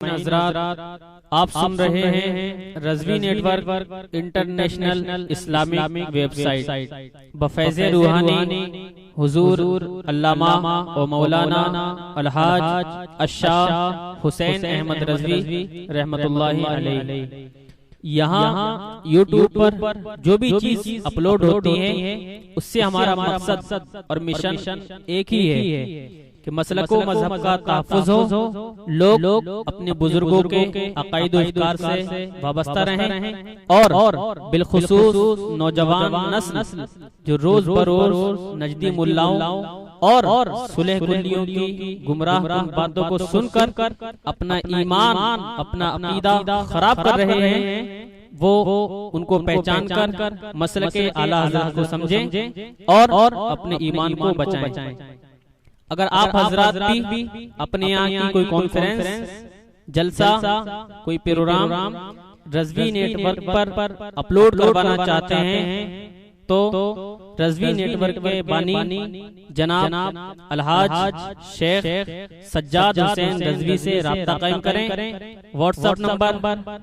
हज़रात, आप सुन रहे हैं Razvi network international Islamic website बफैज़े रूहानी हुजूर अल्लामा व मौलाना अलहाज अशाह हुसैन अहमद रज़वी रहमतुल्लाहि अलैहि। यहाँ यूट्यूब पर जो भी चीज अपलोड होती है उससे हमारा मकसद और मिशन एक ही है कि मसलको मजहब का तहफ़्फ़ुज़ हो, लोग अपने बुजुर्गों के अक़ाइद व अफ़कार से वाबस्ता रहें और बिलखुसूस नौजवान नस्ल जो रोज बरोज नजदी मुल्लाओं और सुलह कुल्लियों की गुमराह बातों को सुनकर अपना ईमान अपना अक़ीदा खराब कर रहे हैं, वो उनको पहचान कर मसले के आला हज़रत को समझें और अपने ईमान को बचाएं। अगर आप हजरात भी अपने यहाँ की कोई कॉन्फ्रेंस, जलसा, कोई प्रोग्राम रज़वी नेटवर्क पर अपलोड करवाना चाहते हैं तो रज़वी नेटवर्क के बानी जनाब अलहाज शेख सज्जाद हुसैन रज़वी से राब्ता कायम करें। WhatsApp number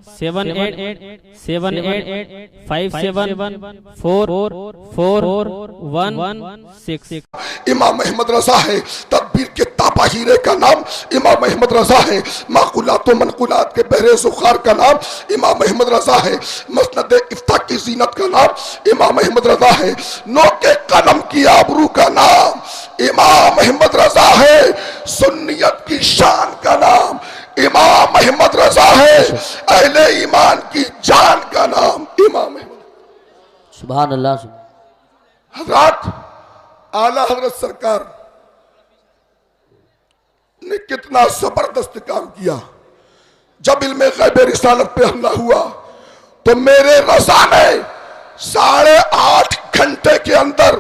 7857574416। इमाम अहमद रजा है, तदबीर के तापा हीरे का नाम इमाम अहमद रजा है, माकुलात व मनकुलात के बहरे ज़ुखार का नाम इमाम अहमद रजा है, मसनद इफ्ता की ज़ीनत का नाम इमाम अहमद रजा है, नोके कलम की आबरू का नाम इमाम अहमद रजा है, सुन्नियत की शान का नाम इमाम अहमद रजा है, अहले ईमान की जान का नाम इमाम अहमद। सुभान अल्लाह। हज़रात, आला हज़रत सरकार ने कितना जबरदस्त काम किया। जब इल्मे गैब रिसालत पे हमला हुआ तो मेरे रज़ा ने 8.5 घंटे के अंदर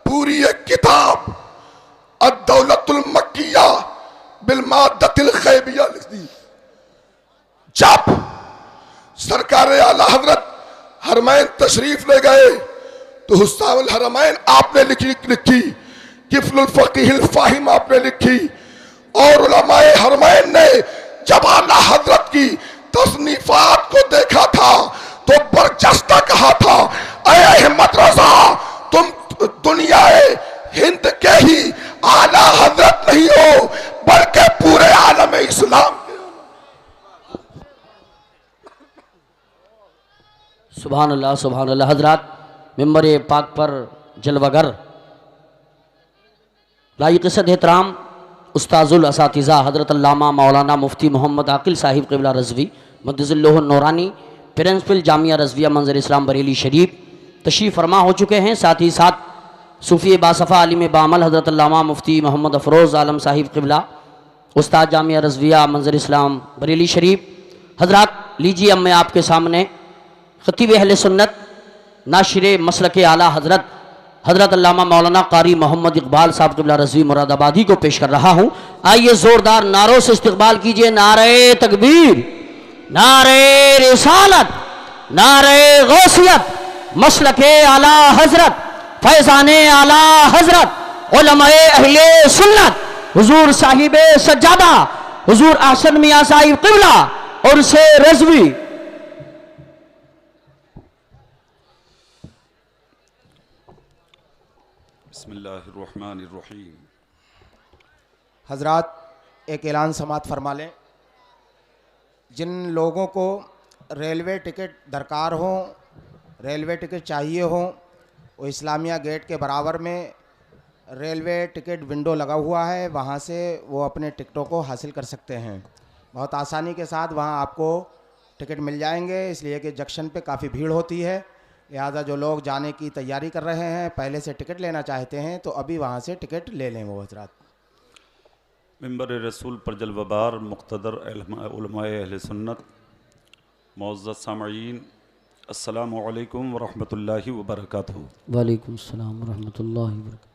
पूरी एक किताब अद-दौलतुल मक्किया बिल मादतिल गैबिया लिख दी। जब सरकार आला हजरत हरमैन तशरीफ ले गए तो हुस्सानुल हरमैन आपने लिखी किफ़लुल फ़क़ीहुल फ़ाहिम आपने लिखी, और उलमाए हरमैन ने जब आला हजरत की तसनीफात को देखा था तो बरजस्ता कहा था, ऐ अहमद रजा, तुम दुनियाए हिंद के ही आला हजरत नहीं हो बल्कि पूरे आलम इस्लाम के। सुभान अल्लाह सुभान अल्लाह। हजरात, मिंबर पाक पर जलवागर लाइक़ एहतराम उस्ताजुल असातिज़ा हज़रत अल्लामा मौलाना मुफ्ती मोहम्मद आकिल साहिब क़िबला रज़वी मद्दिज़िल्लुहुन नूरानी प्रिंसिपल जामिया रज़विया मंज़र इस्लाम बरेली शरीफ तशरीफ़ फरमा हो चुके हैं। साथ ही साथ सूफ़ी बासफ़ा आलिम बामल हज़रत अल्लामा मुफ्ती मोहम्मद अफ़रोज़ आलम साहिब क़िबला उस्ताद जामिया रज़विया मंज़र इस्लाम बरेली शरीफ। हजरात, लीजिए अब मैं आपके सामने ख़तीब अहले सुन्नत नाशिर मसलक आला हज़रत हज़रत अल्लामा मौलाना कारी मोहम्मद इकबाल साहब क़िबला रज़वी मुरादाबादी को पेश कर रहा हूँ। आइए ज़ोरदार नारों से इस्तक़बाल कीजिए। नारे तकबीर, नारे रिसालत, नारे गौसियत, मसलके आला हज़रत, फैज़ाने आला हज़रत, उलमाए अहले सुन्नत, हुजूर साहिबे सज्जादा, हुजूर अहसन मियां साहिब क़िबला और से रज़वी। बिस्मिल्लाहिर्रहमानिर्रहीम। हजरात, एक ऐलान समात फरमा लें। जिन लोगों को रेलवे टिकट दरकार हो, रेलवे टिकट चाहिए हो, वो इस्लामिया गेट के बराबर में रेलवे टिकट विंडो लगा हुआ है, वहाँ से वो अपने टिकटों को हासिल कर सकते हैं। बहुत आसानी के साथ वहाँ आपको टिकट मिल जाएंगे, इसलिए कि जंक्शन पे काफ़ी भीड़ होती है। लिहाजा जो लोग जाने की तैयारी कर रहे हैं, पहले से टिकट लेना चाहते हैं, तो अभी वहाँ से टिकट ले लें वो हजरात। मिंबर रसूल पर जलवाबार मुक़्तदर उलमाए अहले सुन्नत मुअज़्ज़ज़ सामईन, अस्सलामु अलैकुम व रहमतुल्लाहि व बरकातुहू। वालेकुम अस्सलाम व रहमतुल्लाहि व बरकातुहू।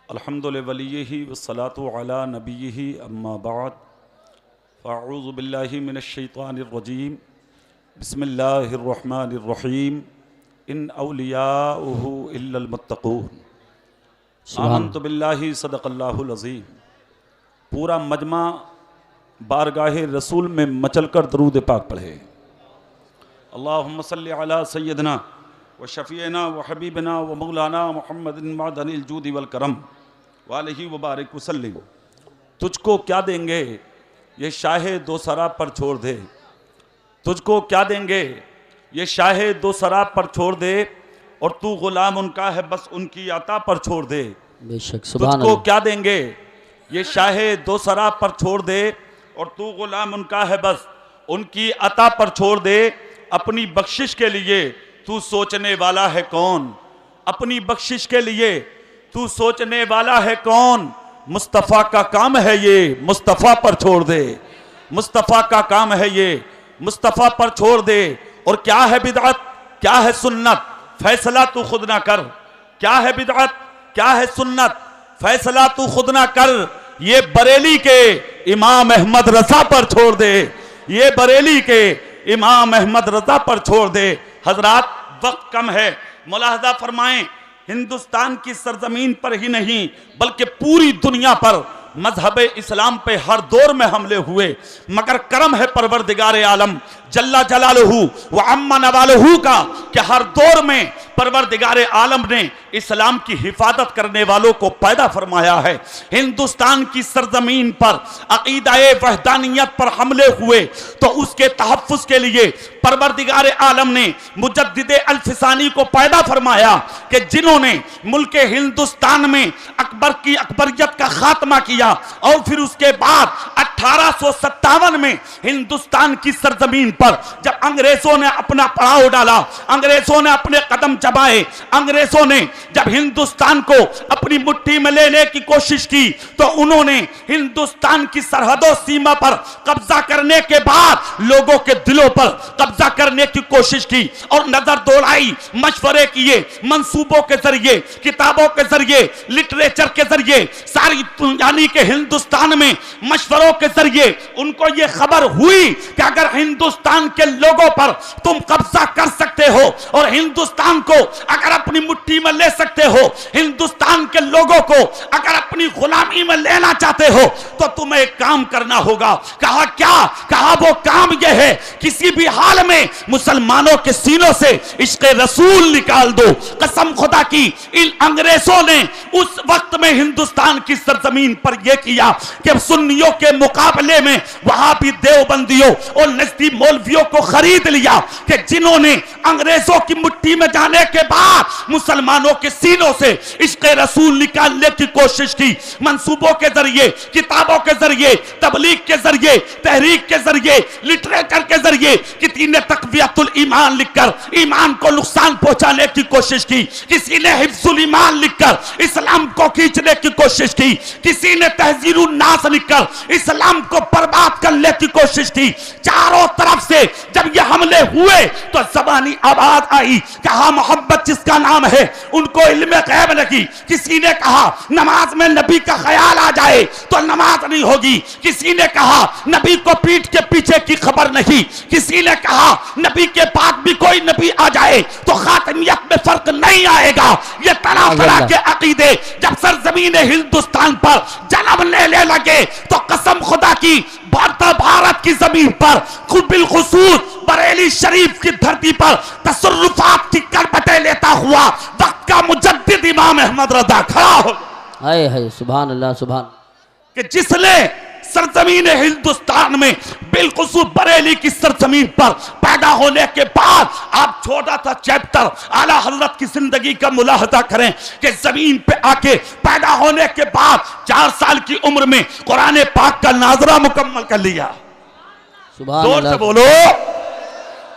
अल्हम्दुलिल्लाहि वलिय्यिही वस्सलातु अला नबिय्यिही अम्मा बाद, फ़अऊज़ु बिल्लाहि मिनश शैतानिर रजीम, बिस्मिल्लाहिर्रहमानिर्रहीम, इन औलियाउहु इल्लल मुत्तक़ून, आमन्तु बिल्लाहि सदक़ल्लाहुल अज़ीम। पूरा मजमा बारगाह रसूल में मचलकर दरूद पाक पढ़े। अल्लाहुम्मा सल्ली अला सय्यदना व शफ़ीना व हबीबना व मौलाना मुहम्मदिन मअदनिल जूदी वल करम व अलैहि व बारिक वसल्लिम। तुझको क्या देंगे ये शाहे दो शराब पर छोड़ दे, तुझको क्या देंगे ये शाहे दो शराब पर छोड़ दे, और तू गुलाम उनका है बस उनकी अता पर छोड़ दे। बेशक सुभान तुझको अल्लाह। क्या देंगे ये शाहे दो शराब पर छोड़ दे, और तू गुलाम उनका है बस उनकी अता पर छोड़ दे। अपनी बख्शिश के लिए तू सोचने वाला है कौन, अपनी बख्शिश के लिए तू सोचने वाला है कौन। मुस्तफ़ा का काम है ये मुस्तफ़ा पर छोड़ दे, मुस्तफ़ा का काम है ये मुस्तफ़ा पर छोड़ दे। और क्या है बिदअत क्या है सुन्नत, फैसला तू खुद ना कर। क्या है बिदअत क्या है सुन्नत, फैसला तू खुद ना कर। ये बरेली के इमाम अहमद रजा पर छोड़ दे, ये बरेली के इमाम अहमद रजा पर छोड़ दे। हजरात वक्त कम है, मुलाहजा फरमाएं, हिंदुस्तान की सरजमीन पर ही नहीं बल्कि पूरी दुनिया पर मजहब इस्लाम पे हर दौर में हमले हुए, मगर करम है परवरदिगार आलम जल्ला जलालहू व अम्मा नवालहू का कि हर दौर में परवरदिगार आलम ने इस्लाम की हिफाजत करने वालों को पैदा फरमाया है। हिंदुस्तान की सरजमीन पर अकीदाए वहदानियत पर हमले हुए तो उसके तहफ़्फ़ुज़ के लिए परवरदिगार आलम ने मुजद्दिद अल-फिसानी को पैदा फरमाया कि जिन्होंने मुल्क हिंदुस्तान में अकबर की अकबरियत का खात्मा किया, और फिर उसके बाद 1857 में हिंदुस्तान की सरजमीन पर जब अंग्रेजों ने अपना पड़ाव डाला, अंग्रेजों ने अपने कदम जमाए, अंग्रेजों ने जब हिंदुस्तान को अपनी मुट्ठी में लेने की कोशिश की तो उन्होंने हिंदुस्तान की सरहदों सीमा पर कब्जा करने के बाद लोगों के दिलों पर कब्जा करने की कोशिश की और नजर दौड़ाई, मशवरे किए, मंसूबों के जरिए, किताबों के जरिए, लिटरेचर के जरिए, सारी यानी कि हिंदुस्तान में मशवरों के जरिए उनको ये खबर हुई कि अगर हिंदुस्तान के लोगों पर तुम कब्जा कर सकते हो और हिंदुस्तान को अगर अपनी मुट्ठी में ले सकते हो, हिंदुस्तान के लोगों को अगर अपनी गुलामी में लेना चाहते हो तो तुम्हें एक काम करना होगा। कहा क्या? कहा वो काम यह है किसी भी हाल में मुसलमानों के सीनों से इश्क़ रसूल निकाल दो। कसम खुदा की इन अंग्रेजों ने उस वक्त में हिंदुस्तान की सरजमीन पर यह किया कि सुन्नियों के मुकाबले में वहां भी देवबंदियों और नजदी मौलवियों को खरीद लिया कि जिन्होंने अंग्रेजों की मुट्ठी में जाने के बाद मुसलमानों के सीनों से इश्क़ रसूल निकालने की कोशिश की। मंसूबों के जरिए, किताबों के जरिए, तबलीग के जरिए, तहरीक के जरिए, लिटरेचर के जरिए किसी ने तक़वियतुल ईमान लिखकर ईमान को नुकसान पहुंचाने की कोशिश की, किसी ने हिफ्जुल ईमान लिखकर इस्लाम को खींचने की कोशिश की, किसी ने तहजीरुन नास लिखकर इस्लाम को बर्बाद करने की कोशिश की। चारों तरफ से जब ये हमले हुए तो ज़बानी आवाज आई, कहा मोहब्बत जिसका नाम है उनको इल्मे गैब नहीं। किसी ने कहा नमाज में नबी का ख्याल आ जाए तो नमाज नहीं होगी, किसी ने कहा नबी को पीठ के पीछे की खबर नहीं, किसी ने कहा नबी के बाद भी कोई नबी आ जाए तो खातमियत में फर्क नहीं आएगा। ये तरह तरह के अकीदे जब सरजमीन हिंदुस्तान पर जन्म लेने लगे तो कसम खुदा की भारत की जमीन पर खुद बिलखुसूस बरेली शरीफ की धरती पर तसर्रुफात की करबतें लेता हुआ वक्त का मुजद्दिद इमाम अहमद रजा खड़ा हो। हाय हाय सुभान अल्लाह सुभान। कि जिसने सरजमीन हिंदुस्तान में बिलखुसूस बरेली की सरजमीन पर पैदा होने के बाद आप छोटा सा चैप्टर आला हजरत की जिंदगी का मुलाहजा करें कि जमीन पे आके पैदा होने के बाद 4 साल की उम्र में कुरान पाक का नाजरा मुकम्मल कर लिया। जोर से बोलो।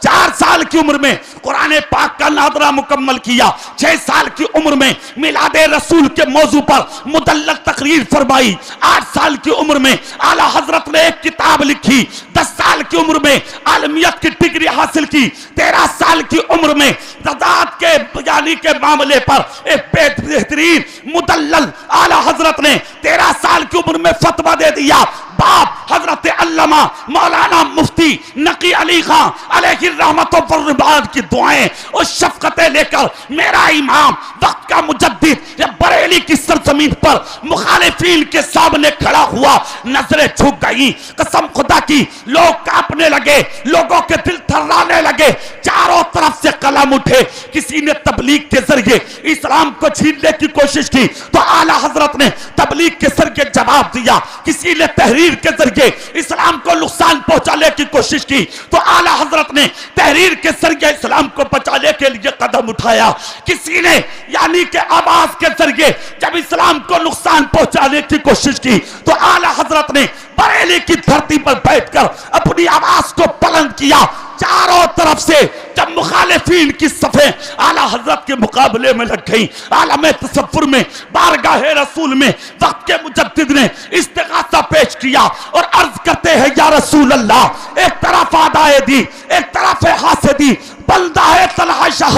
4 साल की उम्र में कुरान पाक का नादरा मुकम्मल किया। 6 साल की उम्र में मिलादे रसूल के मौजू पर मुदल्लक तकरीर फरमाई। 8 साल की उम्र में आला हजरत ने एक किताब लिखी। 10 साल की उम्र में आलमियत की डिग्री हासिल की। 13 साल की उम्र में ज़कात के यानी के मामले पर एक बेहतरीन मुदल्लल आला हजरत ने 13 साल की उम्र में फतवा दे दिया। बाप हजरत अल्लामा मौलाना मुफ्ती नकी अली खान अलैहि रहमतों पर रिबान की दुआएं और शफकतें लेकर मेरा इमाम वक्त का मुजद्दिद जब बरेली की सरजमीन पर मुखालिफीन के सामने खड़ा हुआ, नजरें झुक गई। कसम खुदा की लोग कांपने लगे, लोगों के दिल थर्राने लगे, चारों तरफ से कलम उठे। किसी ने तबलीग के जरिए इस्लाम को छीनने की कोशिश की तो आला हजरत ने तबलीग के जरिए जवाब दिया। किसी ने तहरीर के जरिए इस्लाम को नुकसान पहुंचाने की कोशिश की तो आला हजरत ने तहरीर के जरिए इस्लाम को बचाने के लिए कदम उठाया। किसी ने यानी कि आवाज के जरिए जब इस्लाम को नुकसान पहुंचाने की कोशिश की तो आला हजरत ने बरेली की धरती पर बैठकर अपनी आवाज को बुलंद किया। चारों तरफ से जब मुखालिफीन की सफें आला हजरत के मुकाबले में लग गई, आलम तसव्वुर में बारगाहे रसूल में वक्त के मुजद्दिद ने इस्तिगासा पेश किया और अर्ज करते हैं या रसूल अल्लाह, एक तरफ आदाए दी, एक तरफ हासे दी, बंदा है तलहा शाह,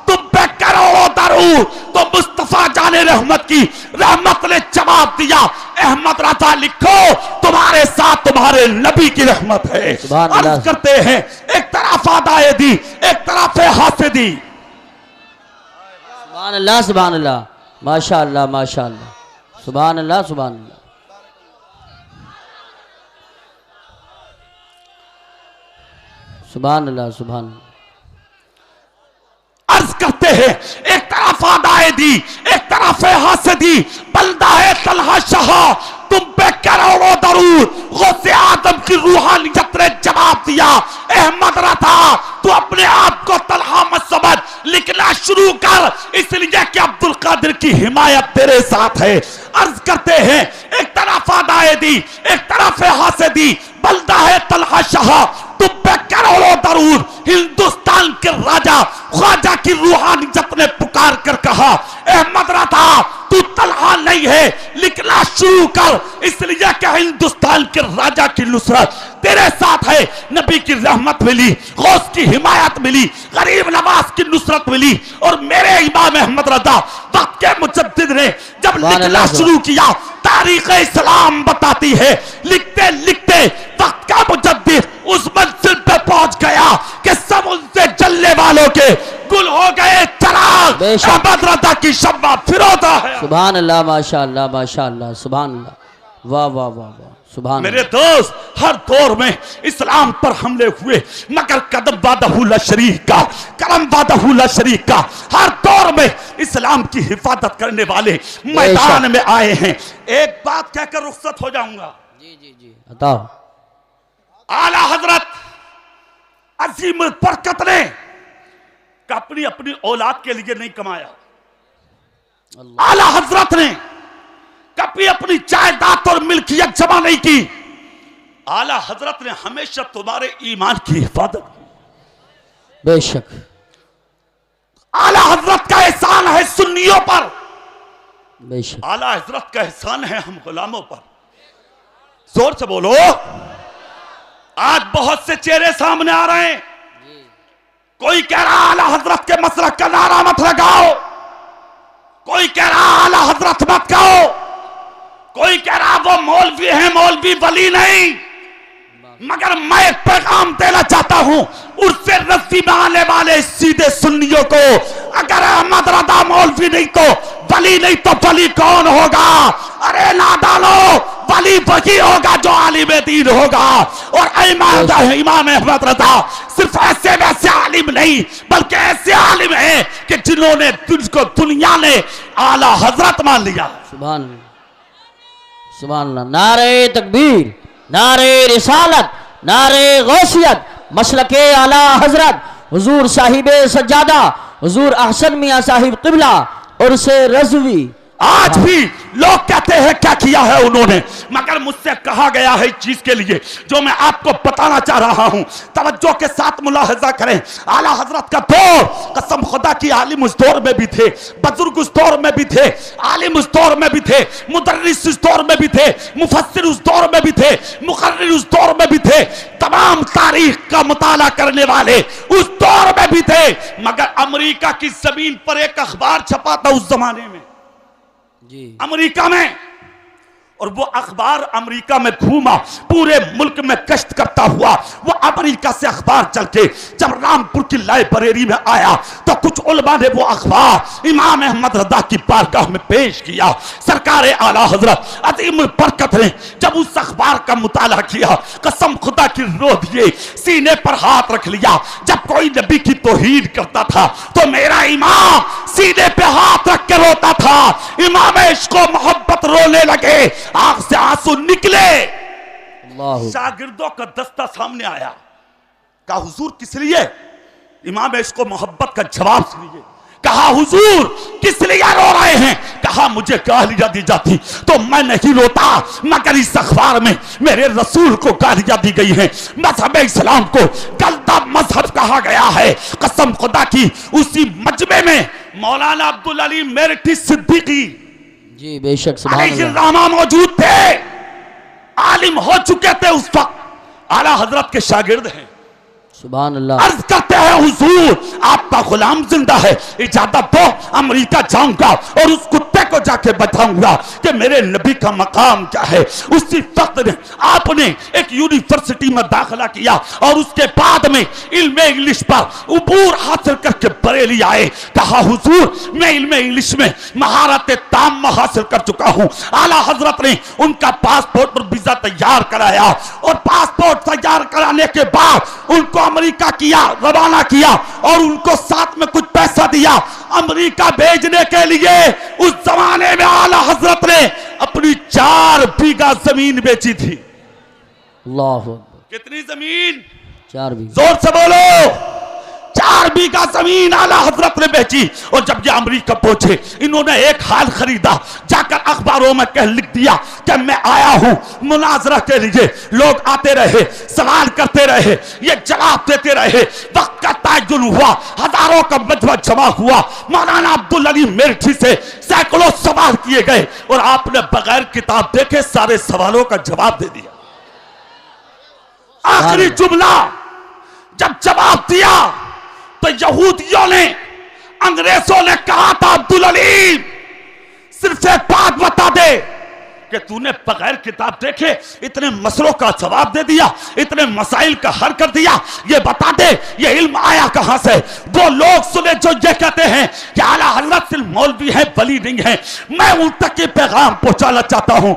तुम पे करोड़ों दरूद। तो मुस्तफा जाने रहमत की रहमत ने जवाब दिया, अहमद रजा लिखो तुम्हारे साथ तुम्हारे नबी की रहमत है। अर्ज करते हैं एक तरफ आदाए दी, एक तरफ हासे दी। सुभान अल्लाह, सुभान अल्लाह, माशा अल्लाह, माशा अल्लाह, सुभान अल्लाह, सुभान अल्लाह। सुभान अल्लाह, सुभान अल्लाह। अर्ज करते हैं एक तरफ आदाए दी, एक तरफ हासे दी, बंदा है तलहा शाह, तुम पे करोड़ों दरूद। गौसे आदम की रूहानियत ने जवाब दिया, अहमद रजा तू अपने आप को तलहा मत समझ, लिखना शुरू कर, इसलिए कि अब्दुल कादिर की हिमायत तेरे साथ है। अर्ज करते हैं एक तरफ आदाए दी, एक तरफ हासे दी, बंदा है तलहा शाह, तुम पे करोड़ों दरूद। हिंदुस्तान के राजा ख्वाजा की रूहानियत ने पुकार कर कहा, अहमद रजा तू तलहा नहीं है, लिखना शुरू कर, इसलिए कि हिंदुस्तान के राजा की नुसरत तेरे साथ है। नबी की रहमत मिली, गौस की हिमायत मिली, गरीब नवाज की नुसरत मिली और मेरे इमाम अहमद रजा वक्त के मुजद्दिद ने जब लिखना शुरू किया, तारीख इस्लाम बताती है लिखते लिखते वक्त का मुजद्दिद उस मंजिल पे पहुंच गया कि सब उनसे जलने वालों के गुल हो गए चराग। अहमद रजा की शम्मा फिरोजा है। सुभान अल्लाह, माशा अल्लाह, माशा अल्लाह, सुभान अल्लाह, वाह वाह वाह वाह, सुभान। मेरे दोस्त, हर दौर में इस्लाम पर हमले हुए, मगर कदम वादहुल्ला शरीक का, करम वादहुल्ला शरीक का, हर दौर में इस्लाम की हिफाजत करने वाले मैदान में आए हैं। एक बात कहकर रुखसत हो जाऊंगा। जी जी जी, बताओ। आला हजरत अजीम बरकत ने अपनी अपनी औलाद के लिए नहीं कमाया। आला हजरत ने कभी अपनी जायदाद और मिल्कियत जमा नहीं की। आला हजरत ने हमेशा तुम्हारे ईमान की हिफाजत की। बेशक आला हजरत का एहसान है सुन्नियों पर, बेशक आला हजरत का एहसान है हम गुलामों पर। जोर से बोलो। आज बहुत से चेहरे सामने आ रहे हैं। कोई कह रहा आला हजरत के मसलक का नारा मत लगाओ, कोई कह रहा आला हजरत मत कहो, कोई कह रहा वो मौलवी है, मौलवी वली नहीं। मगर मैं एक पैगाम देना चाहता हूं उससे रस्सी में आने वाले सीधे सुन्नियों को, अगर अहमद रजा मौलवी नहीं तो वली नहीं तो वली कौन होगा? अरे नादानो, वली वही होगा जो आलिम दीन होगा। और इमाम अहमद रजा सिर्फ ऐसे वैसे आलिम नहीं बल्कि ऐसे आलिम है कि जिन्होंने तुझको दुनिया ने आला हजरत मान लिया। सुभान अल्लाह, सुभान अल्लाह। नारे तकबीर, नारे रिसालत, नारे गौसियत, मसलके आला हजरत हुजूर साहिबे सज्जादा, हुजूर अहसन मियां साहिब किबला और से रज़वी। आज भी लोग कहते हैं क्या किया है उन्होंने, मगर मुझसे कहा गया है इस चीज के लिए जो मैं आपको बताना चाह रहा हूं। तवज्जो के साथ मुलाहजा करें। आला हजरत का दौर, कसम खुदा की आलिम उस दौर में भी थे, बुजुर्ग उस दौर में भी थे, आलिम उस दौर में भी थे, मुदर्रिस उस दौर में भी थे, मुफस्सिर उस दौर में भी थे, मुकर्रिर उस दौर में भी थे, तमाम तारीख का मुताला करने वाले उस दौर में भी थे। मगर अमेरिका की जमीन पर एक अखबार छपा था उस जमाने में, जी अमेरिका में और वो अखबार अमेरिका में घूमा, पूरे मुल्क में गश्त करता हुआ वो अमेरिका से अखबार चल के जब रामपुर की लाइब्रेरी में आया तो कुछ उलमा ने वो अखबार इमाम अहमद रजा की बारगाह में पेश किया। सरकार आला हजरत अजीम बरकत ने जब उस अखबार का मुताला किया, कसम खुदा की रो दिए, सीने पर हाथ रख लिया। जब कोई नबी की तौहीद करता था तो मेरा इमाम सीने पे हाथ रख के रोता था। इमाम इश्क व मोहब्बत रोने लगे, आंख से आंसू निकले। शागिर्दों का दस्ता सामने आया, कहा हुजूर किस लिए? इमाम इश्क व मोहब्बत का जवाब सुनिए। कहा हुजूर किस लिए रो रहे हैं? कहा मुझे गालियां दी जाती तो मैं नहीं रोता, मगर इस अखबार में मेरे रसूल को गालियां दी गई हैं। मजहब इस्लाम को गलता मजहब कहा गया है। कसम खुदा की उसी मजमे में मौलाना अब्दुल अली मेरठी सिद्दीकी जी बेशक सुभान अल्लाह मौजूद थे, आलिम हो चुके थे उस वक्त, आला हजरत के शागिर्द हैं। सुभान अल्लाह। अर्ज करते हैं हुजूर आपका गुलाम जिंदा है, इजाजत दो अमेरिका जाऊंगा और उस कुत्ते को जाके बताऊंगा कि मेरे नबी का मकाम क्या है। उसी वक्त में आपने एक यूनिवर्सिटी में दाखिला किया और उसके बाद में इल्म इंग्लिश पर उबूर हासिल करके बरेली आए। कहा हुजूर मैं इल्म इंग्लिश में महारत ताम हासिल कर चुका हूं। आला हजरत ने उनका पासपोर्ट पर वीजा तैयार कराया और पासपोर्ट तैयार कराने के बाद उनको अमेरिका किया रवाना किया और उनको साथ में कुछ पैसा दिया अमेरिका भेजने के लिए। उस जमाने में आला हजरत ने अपनी 4 बीघा जमीन बेची थी। अल्लाह कितनी जमीन? 4 बीघा। जोर से बोलो। 4 बीघा जमीन आला हजरत ने बेची। और जब ये अमेरिका पहुंचे इन्होंने एक हाल खरीदा, जाकर अखबारों में कह लिख दिया कि मैं आया हूं मुनाजरा के लिए। लोग आते रहे, सवाल करते रहे, ये जवाब देते रहे। वक्त का ताजुल हुआ, हजारों का मजमा जमा हुआ। मौलाना अब्दुल अली मेरठी से सैकड़ों सवाल किए गए और आपने बगैर किताब देखे सारे सवालों का जवाब दे दिया। आखिरी जुमला जब जवाब दिया तो यहूदियों ने, अंग्रेजों ने कहा था अब्दुल अली सिर्फ एक बात बता दे कि तूने बगैर किताब देखे इतने मसलों का जवाब दे दिया, इतने मसाइल का हल कर दिया, ये बता दे ये इल्म आया कहां से? वो लोग सुने जो ये कहते हैं कि आला हजरत सिर्फ मौलवी है, वली नहीं है। मैं उन तक ये पैगाम पहुंचाना चाहता हूं।